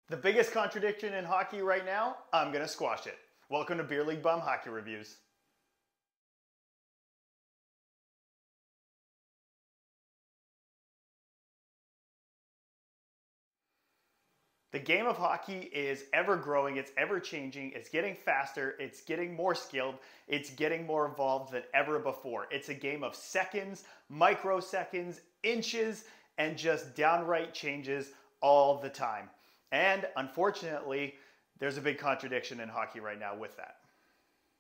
The biggest contradiction in hockey right now, I'm going to squash it. Welcome to Beer League Bum Hockey Reviews. The game of hockey is ever growing, it's ever changing, it's getting faster, it's getting more skilled, it's getting more evolved than ever before. It's a game of seconds, microseconds, inches, and just downright changes all the time. And unfortunately, there's a big contradiction in hockey right now with that.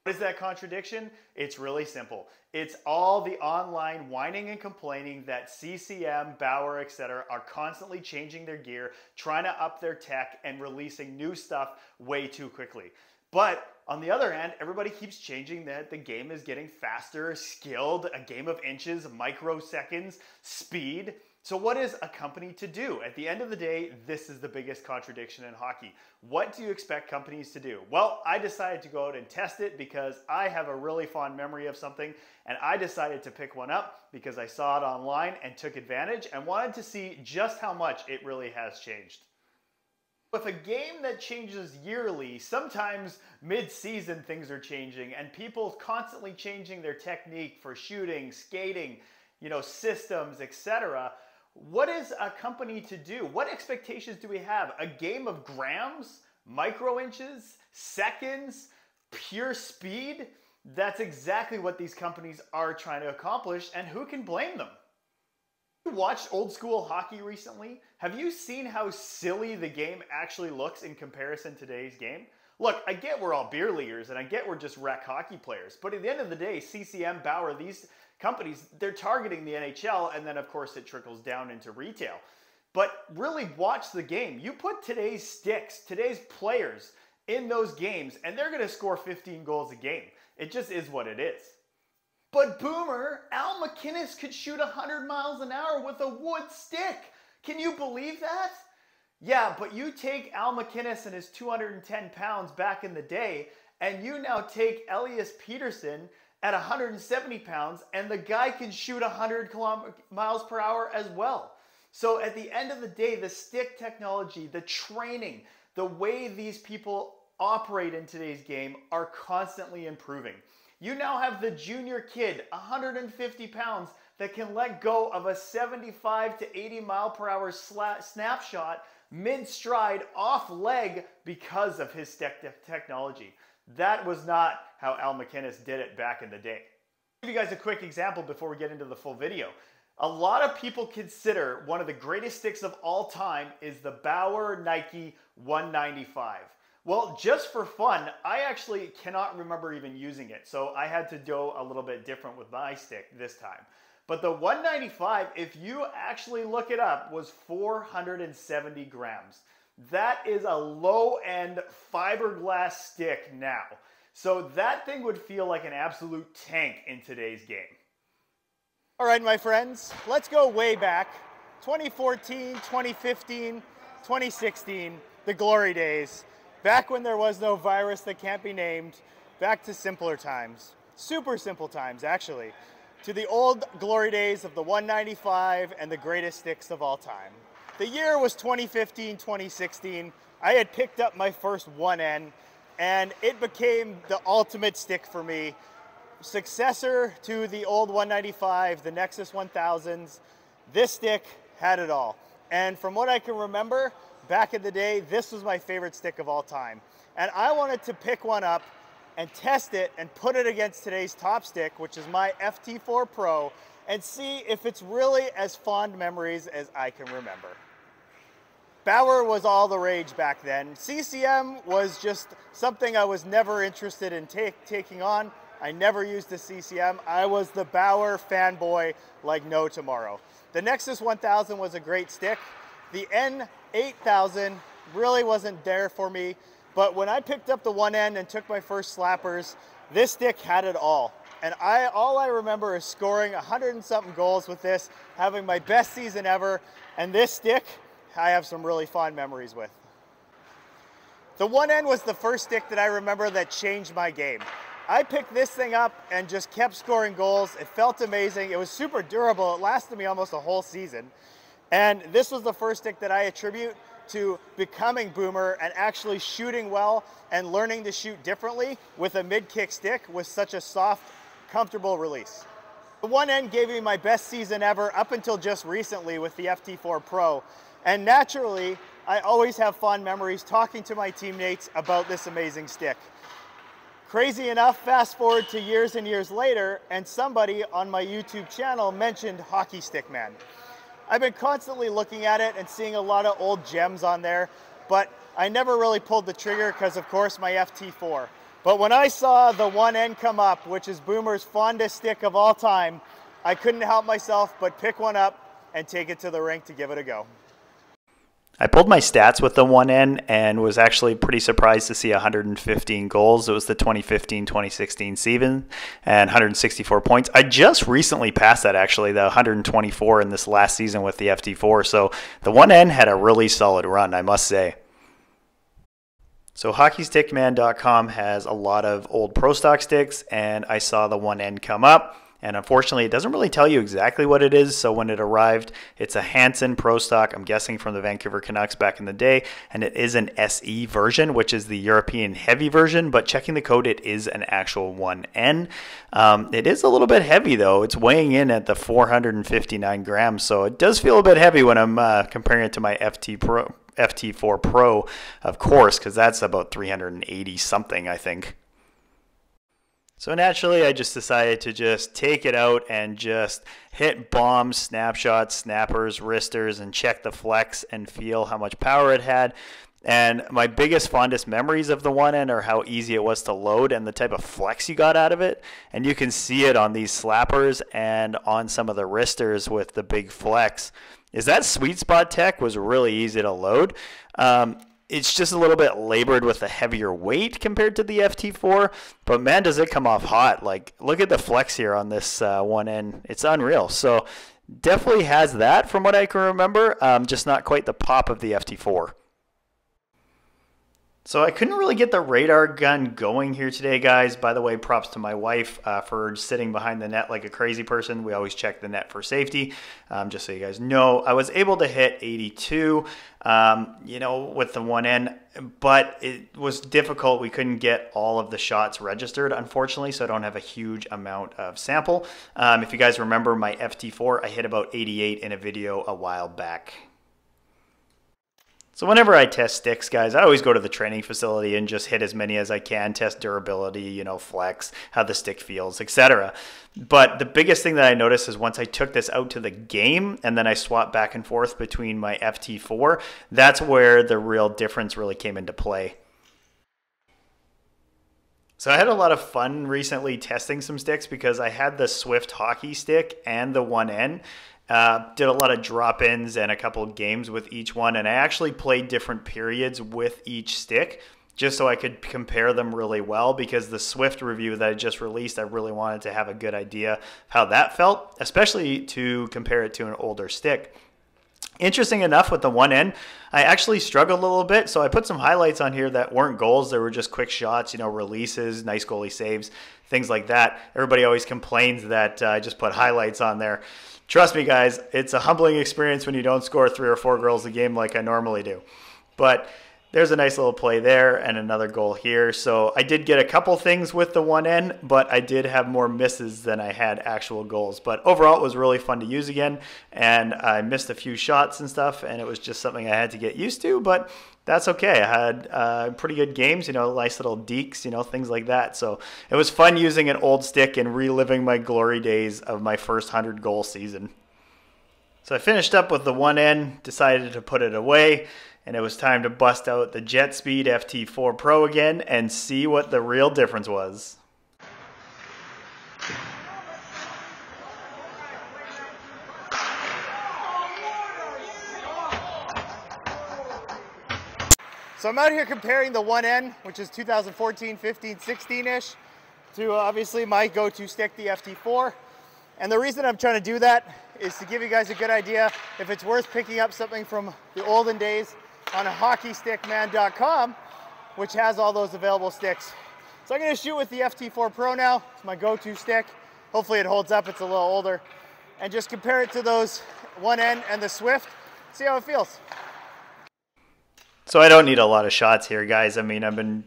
What is that contradiction? It's really simple. It's all the online whining and complaining that CCM, Bauer, etc. are constantly changing their gear, trying to up their tech and releasing new stuff way too quickly. But on the other hand, everybody keeps changing that the game is getting faster, skilled, a game of inches, microseconds, speed. So what is a company to do? At the end of the day, this is the biggest contradiction in hockey. What do you expect companies to do? Well, I decided to go out and test it because I have a really fond memory of something, and I decided to pick one up because I saw it online and took advantage and wanted to see just how much it really has changed. With a game that changes yearly, sometimes mid-season things are changing and people constantly changing their technique for shooting, skating, systems, etc. What is a company to do? What expectations do we have? A game of grams, micro inches, seconds, pure speed? That's exactly what these companies are trying to accomplish, and who can blame them? You watched old school hockey recently? Have you seen how silly the game actually looks in comparison to today's game? Look, I get we're all beer leaguers and I get we're just rec hockey players, but at the end of the day, CCM, Bauer, these companies, they're targeting the NHL, and then of course it trickles down into retail. But really watch the game. You put today's sticks, today's players in those games, and they're going to score 15 goals a game. It just is what it is. But Boomer, Al MacInnis could shoot 100 miles an hour with a wood stick. Can you believe that? Yeah, but you take Al MacInnis and his 210 pounds back in the day, and you now take Elias Peterson at 170 pounds, and the guy can shoot 100 miles per hour as well. So at the end of the day, the stick technology, the training, the way these people operate in today's game are constantly improving. You now have the junior kid, 150 pounds, that can let go of a 75 to 80 mile per hour snapshot mid-stride off leg because of his stick technology. That was not how Al MacInnis did it back in the day. I'll give you guys a quick example before we get into the full video. A lot of people consider one of the greatest sticks of all time is the Bauer Nike 195. Well, just for fun, I actually cannot remember even using it, so I had to do a little bit different with my stick this time. But the 195, if you actually look it up, was 470 grams. That is a low-end fiberglass stick now. So that thing would feel like an absolute tank in today's game. All right, my friends, let's go way back. 2014, 2015, 2016, the glory days. Back when there was no virus that can't be named, back to simpler times. Super simple times, actually. To the old glory days of the 195 and the greatest sticks of all time. The year was 2015, 2016. I had picked up my first 1N, and it became the ultimate stick for me. Successor to the old 195, the Nexus 1000s. This stick had it all. And from what I can remember, back in the day, this was my favorite stick of all time. And I wanted to pick one up and test it and put it against today's top stick, which is my FT4 Pro, and see if it's really as fond memories as I can remember. Bauer was all the rage back then. CCM was just something I was never interested in taking on. I never used the CCM. I was the Bauer fanboy like no tomorrow. The Nexus 1000 was a great stick. The N8000 really wasn't there for me. But when I picked up the 1N and took my first slappers, this stick had it all. And all I remember is scoring 100 and something goals with this, having my best season ever, and this stick, I have some really fond memories with. The 1N was the first stick that I remember that changed my game. I picked this thing up and just kept scoring goals. It felt amazing. It was super durable. It lasted me almost a whole season. And this was the first stick that I attribute to becoming Boomer and actually shooting well and learning to shoot differently with a mid-kick stick with such a soft, comfortable release. The 1N gave me my best season ever up until just recently with the FT4 Pro. And naturally, I always have fond memories talking to my teammates about this amazing stick. Crazy enough, fast forward to years and years later, and somebody on my YouTube channel mentioned Hockey Stick Man. I've been constantly looking at it and seeing a lot of old gems on there, but I never really pulled the trigger because, of course, my FT4. But when I saw the 1N come up, which is Boomer's fondest stick of all time, I couldn't help myself but pick one up and take it to the rink to give it a go. I pulled my stats with the 1N and was actually pretty surprised to see 115 goals. It was the 2015-2016 season and 164 points. I just recently passed that, actually, the 124 in this last season with the FT4. So the 1N had a really solid run, I must say. So hockeystickman.com has a lot of old Pro Stock sticks, and I saw the 1N come up. And unfortunately, it doesn't really tell you exactly what it is. So when it arrived, it's a Hansen Pro Stock, I'm guessing from the Vancouver Canucks back in the day. And it is an SE version, which is the European heavy version. But checking the code, it is an actual 1N. It is a little bit heavy, though. It's weighing in at the 459 grams. So it does feel a bit heavy when I'm comparing it to my FT4 Pro, of course, because that's about 380 something, I think. So naturally, I just decided to just take it out and just hit bombs, snapshots, snappers, wristers, and check the flex and feel how much power it had. And my biggest, fondest memories of the 1N are how easy it was to load and the type of flex you got out of it. And you can see it on these slappers and on some of the wristers with the big flex. Is that sweet spot tech was really easy to load. It's just a little bit labored with a heavier weight compared to the FT4, but man, does it come off hot. Like, look at the flex here on this 1N. It's unreal. So definitely has that from what I can remember, just not quite the pop of the FT4. So I couldn't really get the radar gun going here today, guys. By the way, props to my wife for sitting behind the net like a crazy person. We always check the net for safety, just so you guys know. I was able to hit 82, you know, with the 1N, but it was difficult. We couldn't get all of the shots registered, unfortunately, so I don't have a huge amount of sample. If you guys remember my FT4, I hit about 88 in a video a while back. So whenever I test sticks, guys, I always go to the training facility and just hit as many as I can, test durability, you know, flex, how the stick feels, etc. But the biggest thing that I noticed is once I took this out to the game and then I swapped back and forth between my FT4, that's where the real difference really came into play. So I had a lot of fun recently testing some sticks because I had the Swift hockey stick and the 1N. Did a lot of drop-ins and a couple of games with each one, and I actually played different periods with each stick just so I could compare them really well, because the Swift review that I just released, I really wanted to have a good idea of how that felt, especially to compare it to an older stick. Interesting enough, with the 1N, I actually struggled a little bit, so I put some highlights on here that weren't goals. They were just quick shots, you know, releases, nice goalie saves, things like that. Everybody always complains that I just put highlights on there. Trust me, guys, it's a humbling experience when you don't score 3 or 4 goals a game like I normally do. But there's a nice little play there and another goal here. So I did get a couple things with the 1N, but I did have more misses than I had actual goals. But overall, it was really fun to use again, and I missed a few shots and stuff, and it was just something I had to get used to, but that's okay. I had pretty good games, you know, nice little dekes, you know, things like that. So it was fun using an old stick and reliving my glory days of my first 100-goal season. So I finished up with the 1N, decided to put it away, and it was time to bust out the Jet Speed FT4 Pro again and see what the real difference was. So I'm out here comparing the 1N, which is 2014, 15, 16-ish, to obviously my go-to stick, the FT4. And the reason I'm trying to do that is to give you guys a good idea if it's worth picking up something from the olden days on a hockeystickman.com, which has all those available sticks. So I'm going to shoot with the FT4 Pro now. It's my go-to stick. Hopefully it holds up. It's a little older. And just compare it to those 1N and the Swift. See how it feels. So I don't need a lot of shots here, guys. I mean, I've been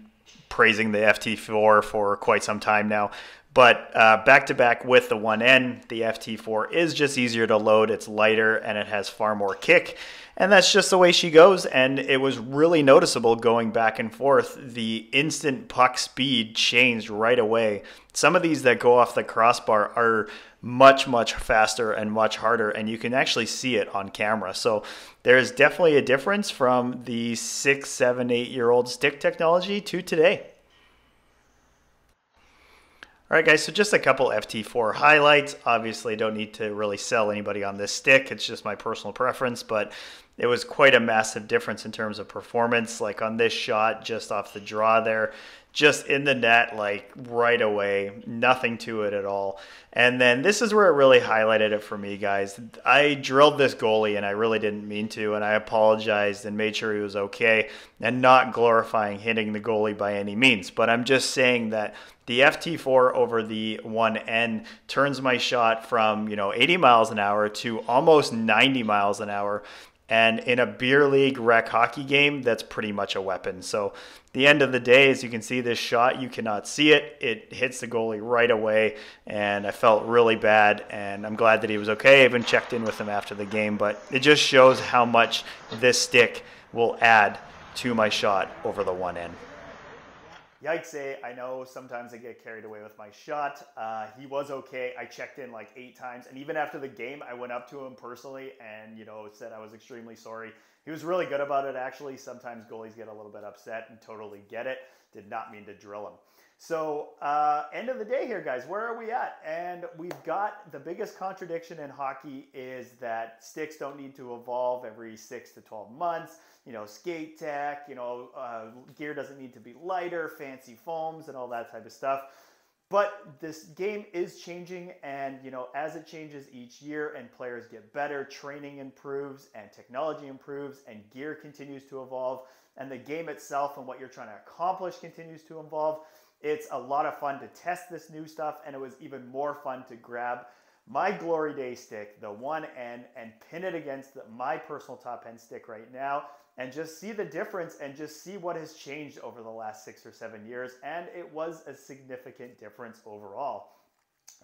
praising the FT4 for quite some time now. But back-to-back with the 1N, the FT4 is just easier to load. It's lighter, and it has far more kick. And that's just the way she goes. And it was really noticeable going back and forth. The instant puck speed changed right away. Some of these that go off the crossbar are much, much faster and much harder. And you can actually see it on camera. So there's definitely a difference from the 6, 7, 8-year-old stick technology to today. All right, guys, so just a couple FT4 highlights. Obviously, don't need to really sell anybody on this stick. It's just my personal preference, but it was quite a massive difference in terms of performance. Like on this shot, just off the draw there, just in the net, like right away, nothing to it at all. And then this is where it really highlighted it for me, guys. I drilled this goalie, and I really didn't mean to, and I apologized and made sure he was okay, and not glorifying hitting the goalie by any means. But I'm just saying that the FT4 over the 1N turns my shot from 80 miles an hour to almost 90 miles an hour. And in a beer league rec hockey game, that's pretty much a weapon. So the end of the day, as you can see this shot, you cannot see it. It hits the goalie right away, and I felt really bad, and I'm glad that he was okay. I even checked in with him after the game, but it just shows how much this stick will add to my shot over the 1N. Yikes, I know sometimes I get carried away with my shot. He was okay. I checked in like 8 times. And even after the game, I went up to him personally and, said I was extremely sorry. He was really good about it, actually. Sometimes goalies get a little bit upset and totally get it. Did not mean to drill him. So, end of the day here, guys, where are we at? And we've got the biggest contradiction in hockey is that sticks don't need to evolve every 6 to 12 months. Skate tech, gear doesn't need to be lighter, fancy foams and all that type of stuff. But this game is changing, and as it changes each year and players get better, training improves and technology improves and gear continues to evolve, and the game itself and what you're trying to accomplish continues to evolve. It's a lot of fun to test this new stuff, and it was even more fun to grab my Glory Day stick, the 1N, and pin it against my personal top end stick right now, and just see the difference and just see what has changed over the last 6 or 7 years. And it was a significant difference overall.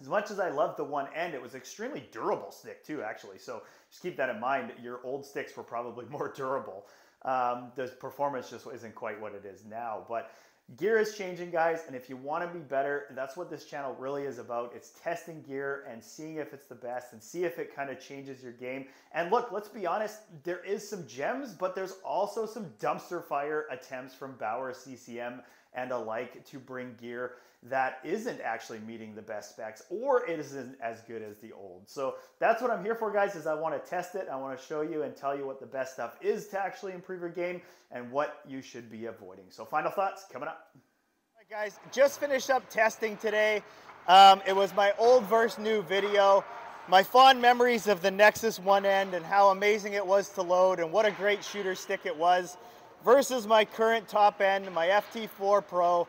As much as I love the 1N, it was extremely durable stick too, actually. So just keep that in mind. Your old sticks were probably more durable. The performance just isn't quite what it is now. But gear is changing, guys, and if you want to be better, that's what this channel really is about. It's testing gear and seeing if it's the best and see if it kind of changes your game. And look, let's be honest, there is some gems, but there's also some dumpster fire attempts from Bauer, CCM, and alike to bring gear that isn't actually meeting the best specs, or it isn't as good as the old. So that's what I'm here for, guys, is I want to test it. I want to show you and tell you what the best stuff is to actually improve your game and what you should be avoiding. So final thoughts coming up. All right, guys, just finished up testing today. It was my old versus new video. My fond memories of the Nexus 1N and how amazing it was to load and what a great shooter stick it was versus my current top end, my FT4 Pro.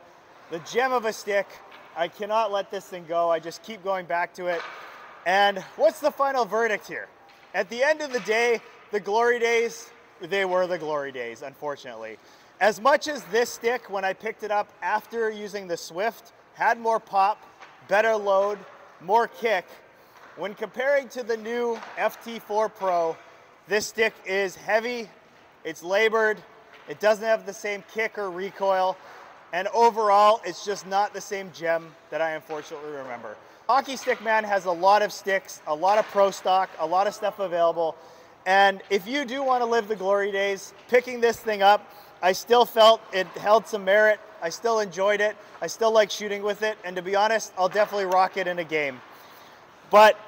The gem of a stick. I cannot let this thing go. I just keep going back to it. And what's the final verdict here? At the end of the day, the glory days, they were the glory days, unfortunately. As much as this stick, when I picked it up after using the Swift, had more pop, better load, more kick, when comparing to the new FT4 Pro, this stick is heavy, it's labored, it doesn't have the same kick or recoil, and overall, it's just not the same gem that I unfortunately remember. Hockey Stick Man has a lot of sticks, a lot of pro stock, a lot of stuff available. And if you do want to live the glory days, picking this thing up, I still felt it held some merit. I still enjoyed it. I still like shooting with it. And to be honest, I'll definitely rock it in a game. But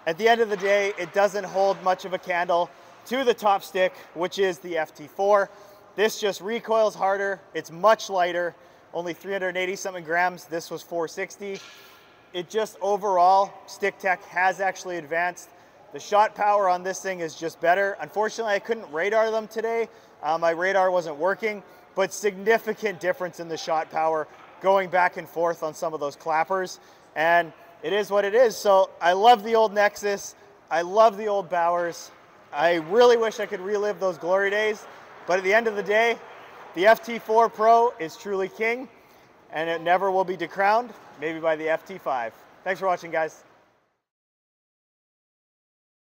at the end of the day, it doesn't hold much of a candle to the top stick, which is the FT4. This just recoils harder. It's much lighter. Only 380 something grams. This was 460. It just overall, stick tech has actually advanced. The shot power on this thing is just better. Unfortunately, I couldn't radar them today. My radar wasn't working, but significant difference in the shot power going back and forth on some of those clappers. And it is what it is. So I love the old Nexus. I love the old Bauers. I really wish I could relive those glory days. But at the end of the day, The FT4 Pro is truly king, and it never will be decrowned, maybe by the FT5. Thanks for watching, guys.